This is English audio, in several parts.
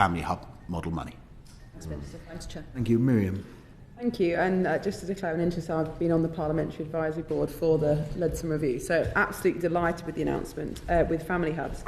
family hub model money. Thanks, Chair. Thank you. Miriam. Thank you. And just to declare an interest, I've been on the Parliamentary Advisory Board for the Ludson Review, so absolutely delighted with the announcement with family hubs.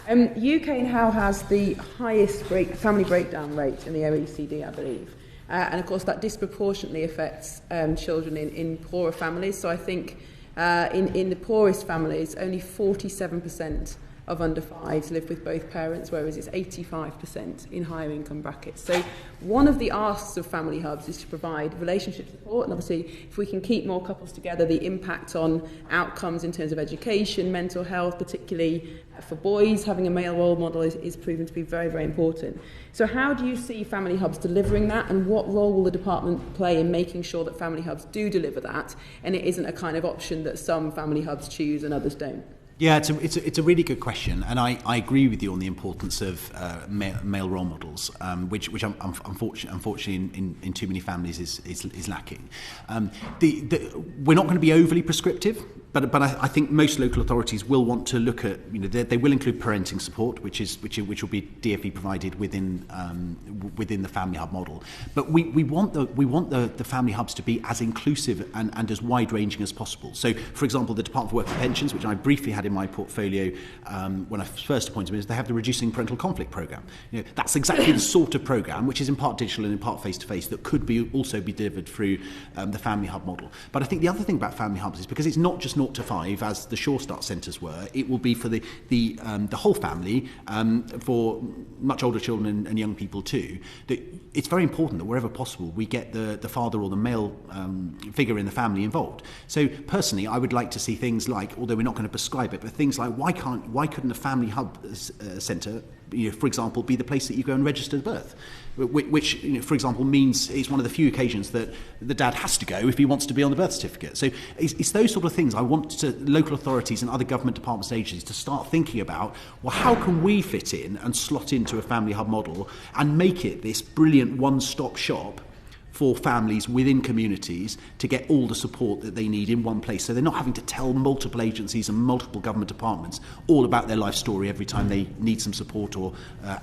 UK now has the highest family breakdown rate in the OECD, I believe. And of course, that disproportionately affects children in poorer families. So I think in the poorest families, only 47% of under fives live with both parents, whereas it's 85% in higher income brackets. So one of the asks of family hubs is to provide relationship support, and obviously if we can keep more couples together, the impact on outcomes in terms of education, mental health, particularly for boys, having a male role model is proven to be very, very important. So how do you see family hubs delivering that, and what role will the department play in making sure that family hubs do deliver that, and it isn't a kind of option that some family hubs choose and others don't? Yeah, it's a really good question, and I agree with you on the importance of male role models, which unfortunately in too many families is lacking. We're not going to be overly prescriptive, but I think most local authorities will want to look at, they will include parenting support, which will be DfE provided within the family hub model. But we want the family hubs to be as inclusive and as wide ranging as possible. So, for example, the Department for Work and Pensions, which I briefly had in my portfolio when I first appointed them, is they have the Reducing Parental Conflict programme. That's exactly the sort of programme, which is in part digital and in part face-to-face, that could also be delivered through the family hub model. But I think the other thing about family hubs is because it's not just 0 to 5 as the Sure Start centres were, it will be for the whole family, for much older children and young people too. That it's very important that wherever possible we get the father or the male figure in the family involved. So personally, I would like to see things like, although we're not going to prescribe it, but things like why couldn't a family hub centre, for example, be the place that you go and register the birth, which for example means it's one of the few occasions that the dad has to go if he wants to be on the birth certificate. So it's those sort of things I want local authorities and other government departments and agencies to start thinking about. Well, how can we fit in and slot into a family hub model and make it this brilliant one-stop shop for families within communities to get all the support that they need in one place, so they're not having to tell multiple agencies and multiple government departments all about their life story every time they need some support or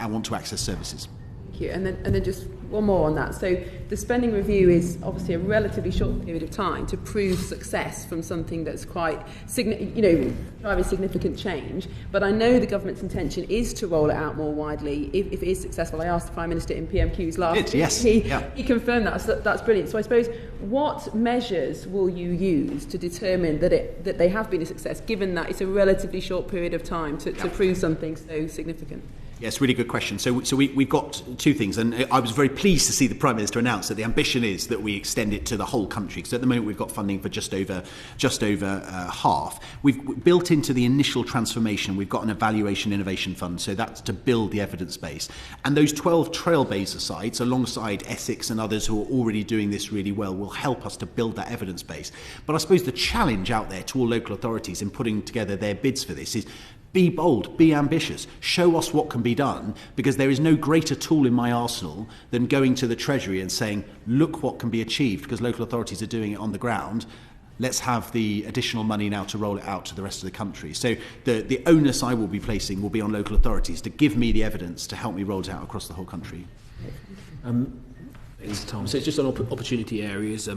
want to access services. Thank you. And then just one more on that. So the spending review is obviously a relatively short period of time to prove success from something that's quite driving significant change. But I know the government's intention is to roll it out more widely if it is successful. I asked the Prime Minister in PMQs last week. Yes. He confirmed that. So that's brilliant. So I suppose, what measures will you use to determine that they have been a success, given that it's a relatively short period of time to prove something so significant? Yes, really good question. So we've got two things, and I was very pleased to see the Prime Minister announce that the ambition is that we extend it to the whole country. So at the moment we've got funding for just over half. We've built into the initial transformation, we've got an evaluation innovation fund, so that's to build the evidence base. And those 12 trailblazer sites, alongside Essex and others who are already doing this really well, will help us to build that evidence base. But I suppose the challenge out there to all local authorities in putting together their bids for this is, be bold, be ambitious, show us what can be done, because there is no greater tool in my arsenal than going to the Treasury and saying, look what can be achieved, because local authorities are doing it on the ground. Let's have the additional money now to roll it out to the rest of the country. So the onus I will be placing will be on local authorities to give me the evidence to help me roll it out across the whole country. Thanks, Tom. So it's just on opportunity areas.